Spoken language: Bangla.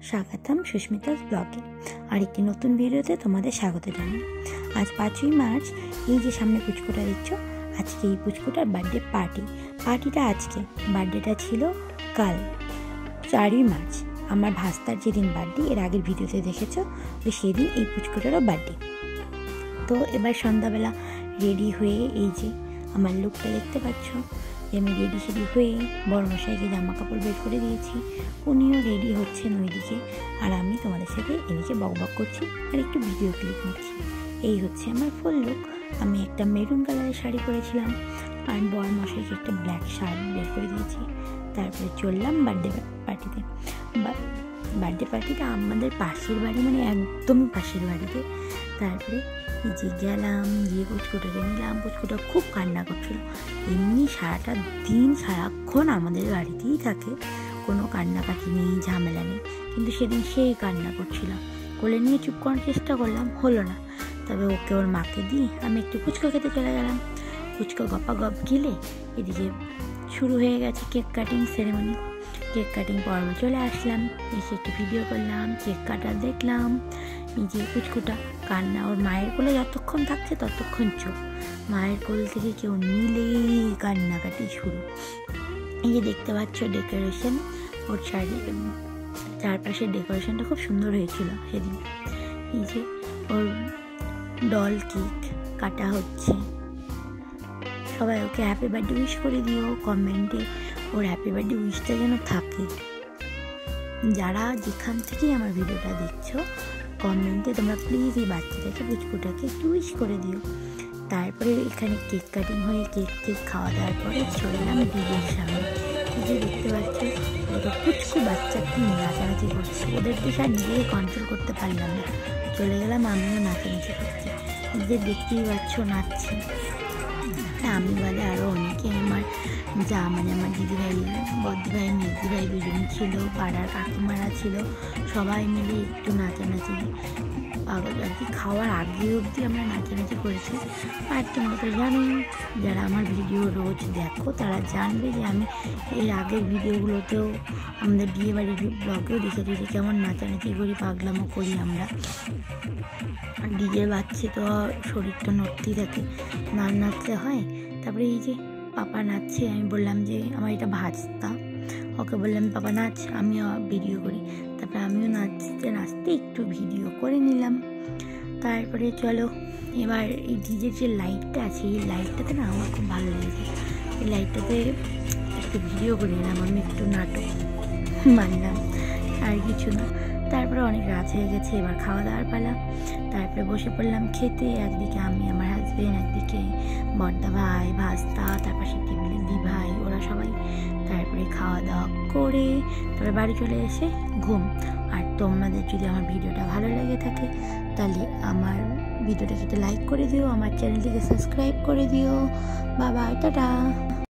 স্বাগতম সুস্মিতাস ব্লগে। আরেকটি নতুন ভিডিওতে তোমাদের স্বাগত জানাই। আজ 5ই মার্চ। এই যে সামনে পুচকুটা দিচ্ছ, আজকে এই পুচকুটার বার্থডে পার্টিটা আজকে, বার্থডেটা ছিল কাল 4ই মার্চ। আমার ভাস্তার যেদিন বার্থডে, এর আগের ভিডিওতে দেখেছো, তো সেদিন এই পুচকুটারও বার্থডে। তো এবার সন্ধ্যাবেলা রেডি হয়ে, এই যে আমার লুকটা দেখতে পাচ্ছ, আমি রেডি হয়ে বড়মশাইকে জামা কাপড় বের করে দিয়েছি, উনিও রেডি হচ্ছেন ওইদিকে, আর আমি তোমাদের সাথে এদিকে বকবক করছি আর একটু ভিডিও ক্লিপ নিচ্ছি। এই হচ্ছে আমার ফুল লুক। আমি একটা মেরুন কালারের শাড়ি পরেছিলাম আর বড়মশাইকে একটা ব্ল্যাক শার্ট বের করে দিয়েছি। তারপরে চললাম বার্থডে পার্টিটা আমাদের পাশের বাড়ি, মানে একদমই পাশের বাড়িতে। তারপরে এই যে গেলাম, গিয়ে পুচকুটাকে নিলাম। পুচকুটা খুব কান্না করছিল। এমনি সারাটা দিন সারাক্ষণ আমাদের বাড়িতেই থাকে, কোনো কান্নাকাটি নেই, ঝামেলা নেই, কিন্তু সেদিন সেই কান্না করছিল। কোলে নিয়ে চুপ করার চেষ্টা করলাম, হলো না। তবে ওকে ওর মাকে দিই আমি একটু ফুচকা খেতে চলে গেলাম। ফুচকা গপ গিলে এদিকে শুরু হয়ে গেছে cake cutting ceremony. Cake cutting পর্ব চলে আসলাম, এসে একটু ভিডিও করলাম, কেক কাটা দেখলাম। এই যে পুচকুটা কান্না, ওর মায়ের কোলে যতক্ষণ থাকছে ততক্ষণ চুপ, মায়ের কোল থেকে কেউ নিলেই কান্নাকাটি শুরু। এই যে দেখতে পাচ্ছ ডেকোরেশন, ওর চারপাশের ডেকোরেশনটা খুব সুন্দর হয়েছিল সেদিন। এই যে ওর ডল কেক কাটা হচ্ছে, সবাই ওকে হ্যাপি বার্থডে উইশ করে দিও কমেন্টে, ওর হ্যাপি বার্থডে উইশটা যেন থাকে। যারা যেখান থেকেই আমার ভিডিওটা দেখছো, কমেন্টে তোমরা প্লিজ এই বাচ্চাটাকে, পুচকুটাকে একটু উইশ করে দিও। তারপরে এখানে কেক কাটিং হয়ে কেক খাওয়া দাওয়ার পরে চলে এলাম ডিজের সামনে। যে দেখতে পাচ্ছ ওটা পুচকু বাচ্চা কি নাচানাচি করছে, ওদের দিকে আর নিজেকে কন্ট্রোল করতে পারলাম না, চলে গেলাম আমিও নাচানাচি করতে। যে দেখতেই পাচ্ছ নাচছি আমি, বলে আরও অনেকে, আমার আমার দিদিভাই, বদ্দিভাই, মেজদিভাই দুজন ছিল, পাড়ার কাকিমারা ছিল, সবাই মিলে একটু নাচানাচি পাগল আর কি। খাওয়ার আগে অবধি আমরা নাচানাচি করেছি। আর তোমরা তো জানোই, যারা আমার ভিডিও রোজ দেখো তারা জানবে যে আমি এর আগের ভিডিওগুলোতেও, আমাদের বিয়েবাড়ির ব্লগেও দেখেছি যে কেমন নাচানাচি করি, পাগলামো করি আমরা। ডিজে বাজছে তো শরীরটা নড়তেই থাকে, না নাচতে হয়। তারপরে এই যে পাপা নাচছে, আমি বললাম যে আমার এটা ভাজতা, ওকে বললাম পাপা নাচ, আমিও ভিডিও করি। তারপরে আমিও নাচতে একটু ভিডিও করে নিলাম। তারপরে চলো এবার এই ডিজের যে লাইটটা আছে, এই লাইটটাতে না আমার খুব ভালো লেগেছে, এই লাইটটাতে একটু ভিডিও করে নিলাম, আমি একটু নাটক মানলাম, আর কিছু না। তারপরে অনেক রাত হয়ে গেছে, এবার খাওয়া দাওয়ার পালা। তারপরে বসে পড়লাম খেতে, একদিকে আমি, আমার হাজবেন্ড, একদিকে বড়দা ভাই, ভাস্তা, তারপর সে টেবিলে দি ভাই, ওরা সবাই। তারপরে খাওয়া দাওয়া করে তারপরে বাড়ি চলে এসে ঘুম। আর তোমাদের যদি আমার ভিডিওটা ভালো লেগে থাকে তাহলে আমার ভিডিওটাকে লাইক করে দিও, আমার চ্যানেলটিকে সাবস্ক্রাইব করে দিও। বাবা, টাটা।